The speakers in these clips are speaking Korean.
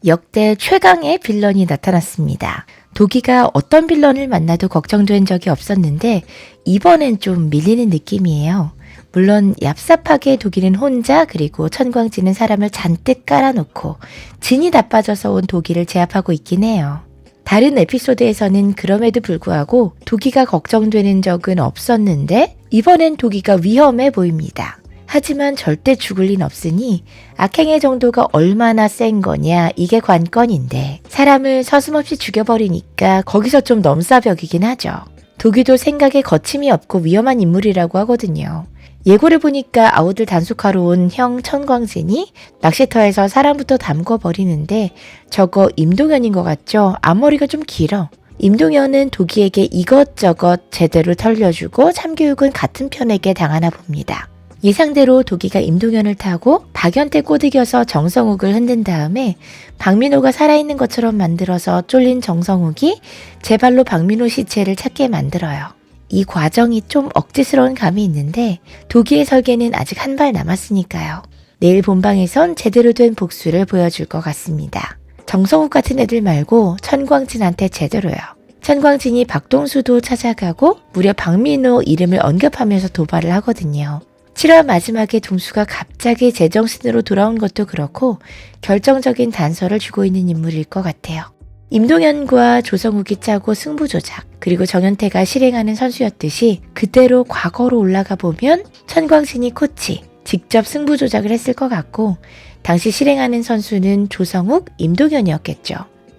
역대 최강의 빌런이 나타났습니다. 도기가 어떤 빌런을 만나도 걱정된 적이 없었는데 이번엔 좀 밀리는 느낌이에요. 물론 얍삽하게 도기는 혼자 그리고 천광진은 사람을 잔뜩 깔아놓고 진이 나빠져서 온 도기를 제압하고 있긴 해요. 다른 에피소드에서는 그럼에도 불구하고 도기가 걱정되는 적은 없었는데 이번엔 도기가 위험해 보입니다. 하지만 절대 죽을 린 없으니 악행의 정도가 얼마나 센 거냐 이게 관건인데 사람을 서슴없이 죽여버리니까 거기서 좀 넘사벽이긴 하죠. 도기도 생각에 거침이 없고 위험한 인물이라고 하거든요. 예고를 보니까 아우들 단속하러 온 형 천광진이 낚시터에서 사람부터 담궈버리는데 저거 임동현인 것 같죠? 앞머리가 좀 길어. 임동현은 도기에게 이것저것 제대로 털려주고 참교육은 같은 편에게 당하나 봅니다. 예상대로 도기가 임동현을 타고 박연태 꼬드겨서 정성욱을 흔든 다음에 박민호가 살아있는 것처럼 만들어서 쫄린 정성욱이 제 발로 박민호 시체를 찾게 만들어요. 이 과정이 좀 억지스러운 감이 있는데 도기의 설계는 아직 한 발 남았으니까요. 내일 본방에선 제대로 된 복수를 보여줄 것 같습니다. 정성욱 같은 애들 말고 천광진한테 제대로요. 천광진이 박동수도 찾아가고 무려 박민호 이름을 언급하면서 도발을 하거든요. 7화 마지막에 동수가 갑자기 제정신으로 돌아온 것도 그렇고 결정적인 단서를 주고 있는 인물일 것 같아요. 임동현과 조성욱이 짜고 승부조작 그리고 정현태가 실행하는 선수였듯이 그대로 과거로 올라가 보면 천광진이 코치 직접 승부조작을 했을 것 같고 당시 실행하는 선수는 조성욱, 임동현이었겠죠.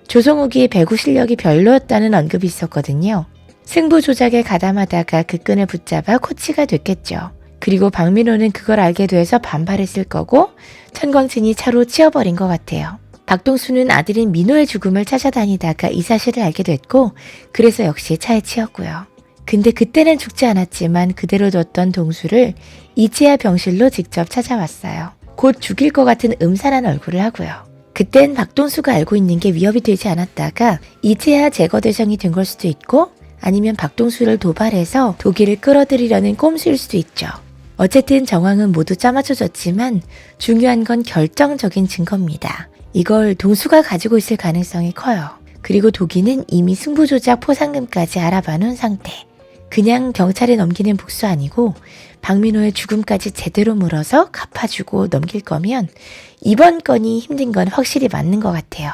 조성욱이 배구 실력이 별로였다는 언급이 있었거든요. 승부조작에 가담하다가 그 끈을 붙잡아 코치가 됐겠죠. 그리고 박민호는 그걸 알게 돼서 반발했을 거고 천광진이 차로 치워버린 것 같아요. 박동수는 아들인 민호의 죽음을 찾아다니다가 이 사실을 알게 됐고 그래서 역시 차에 치였고요. 근데 그때는 죽지 않았지만 그대로 뒀던 동수를 이채아 병실로 직접 찾아왔어요. 곧 죽일 것 같은 음산한 얼굴을 하고요. 그땐 박동수가 알고 있는 게 위협이 되지 않았다가 이채아 제거 대상이 된 걸 수도 있고 아니면 박동수를 도발해서 도기를 끌어들이려는 꼼수일 수도 있죠. 어쨌든 정황은 모두 짜맞춰졌지만 중요한 건 결정적인 증거입니다. 이걸 동수가 가지고 있을 가능성이 커요. 그리고 도기는 이미 승부조작 포상금까지 알아봐 놓은 상태. 그냥 경찰에 넘기는 복수 아니고 박민호의 죽음까지 제대로 물어서 갚아주고 넘길 거면 이번 건이 힘든 건 확실히 맞는 것 같아요.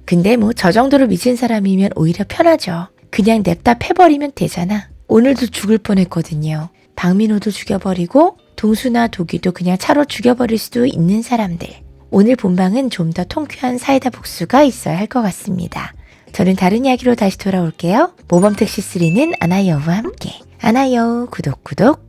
근데 뭐 저 정도로 미친 사람이면 오히려 편하죠. 그냥 냅다 패버리면 되잖아. 오늘도 죽을 뻔했거든요. 박민호도 죽여버리고 동수나 도기도 그냥 차로 죽여버릴 수도 있는 사람들. 오늘 본방은 좀 더 통쾌한 사이다 복수가 있어야 할 것 같습니다. 저는 다른 이야기로 다시 돌아올게요. 모범특시3는 아나여우와 함께. 아나여우 구독.